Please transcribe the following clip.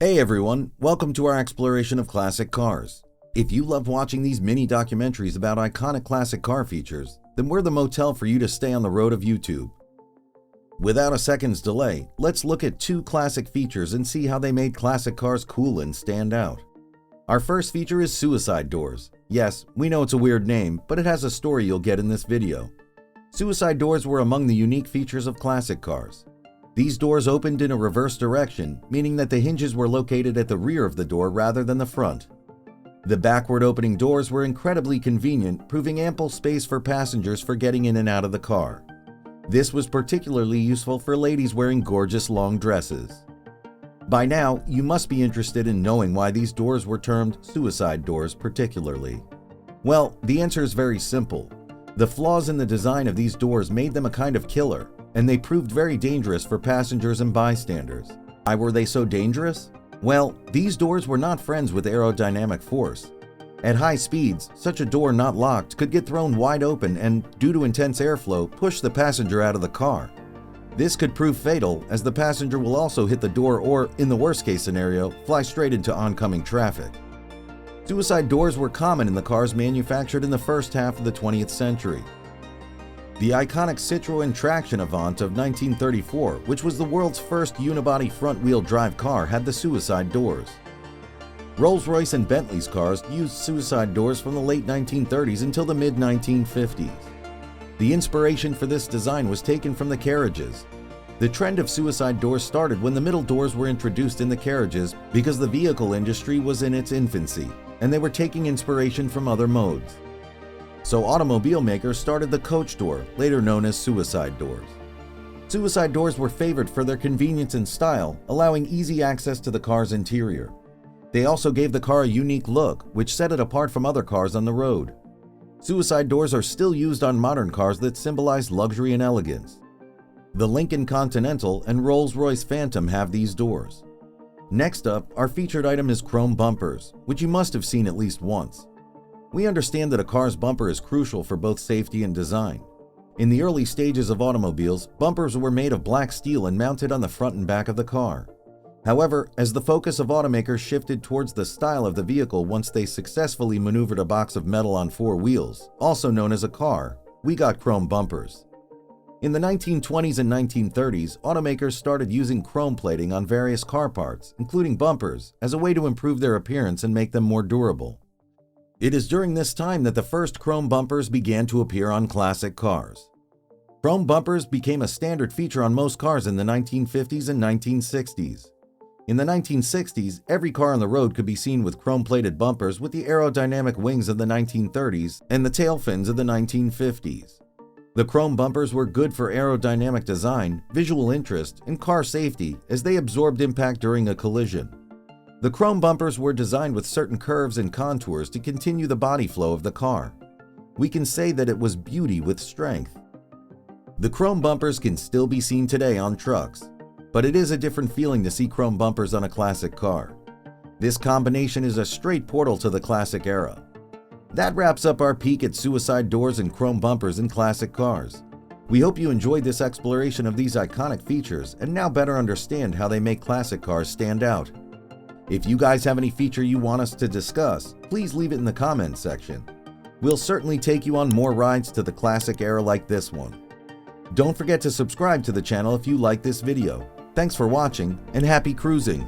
Hey everyone, welcome to our exploration of classic cars. If you love watching these mini documentaries about iconic classic car features, then we're the motel for you to stay on the road of YouTube. Without a second's delay, let's look at two classic features and see how they made classic cars cool and stand out. Our first feature is suicide doors. Yes, we know it's a weird name, but it has a story you'll get in this video. Suicide doors were among the unique features of classic cars. These doors opened in a reverse direction, meaning that the hinges were located at the rear of the door rather than the front. The backward opening doors were incredibly convenient, proving ample space for passengers for getting in and out of the car. This was particularly useful for ladies wearing gorgeous long dresses. By now, you must be interested in knowing why these doors were termed suicide doors particularly. Well, the answer is very simple. The flaws in the design of these doors made them a kind of killer, and they proved very dangerous for passengers and bystanders. Why were they so dangerous? Well, these doors were not friends with aerodynamic force. At high speeds, such a door not locked could get thrown wide open and, due to intense airflow, push the passenger out of the car. This could prove fatal, as the passenger will also hit the door or, in the worst case scenario, fly straight into oncoming traffic. Suicide doors were common in the cars manufactured in the first half of the 20th century. The iconic Citroën Traction Avant of 1934, which was the world's first unibody front-wheel drive car, had the suicide doors. Rolls-Royce and Bentley's cars used suicide doors from the late 1930s until the mid-1950s. The inspiration for this design was taken from the carriages. The trend of suicide doors started when the middle doors were introduced in the carriages because the vehicle industry was in its infancy, and they were taking inspiration from other modes. So automobile makers started the coach door, later known as suicide doors. Suicide doors were favored for their convenience and style, allowing easy access to the car's interior. They also gave the car a unique look, which set it apart from other cars on the road. Suicide doors are still used on modern cars that symbolize luxury and elegance. The Lincoln Continental and Rolls-Royce Phantom have these doors. Next up, our featured item is chrome bumpers, which you must have seen at least once. We understand that a car's bumper is crucial for both safety and design. In the early stages of automobiles, bumpers were made of black steel and mounted on the front and back of the car. However, as the focus of automakers shifted towards the style of the vehicle once they successfully maneuvered a box of metal on four wheels, also known as a car, we got chrome bumpers. In the 1920s and 1930s, automakers started using chrome plating on various car parts, including bumpers, as a way to improve their appearance and make them more durable. It is during this time that the first chrome bumpers began to appear on classic cars. Chrome bumpers became a standard feature on most cars in the 1950s and 1960s. In the 1960s, every car on the road could be seen with chrome-plated bumpers with the aerodynamic wings of the 1930s and the tail fins of the 1950s. The chrome bumpers were good for aerodynamic design, visual interest, and car safety as they absorbed impact during a collision. The chrome bumpers were designed with certain curves and contours to continue the body flow of the car. We can say that it was beauty with strength. The chrome bumpers can still be seen today on trucks, but it is a different feeling to see chrome bumpers on a classic car. This combination is a straight portal to the classic era. That wraps up our peek at suicide doors and chrome bumpers in classic cars. We hope you enjoyed this exploration of these iconic features and now better understand how they make classic cars stand out. If you guys have any feature you want us to discuss, please leave it in the comments section. We'll certainly take you on more rides to the classic era like this one. Don't forget to subscribe to the channel if you like this video. Thanks for watching and happy cruising!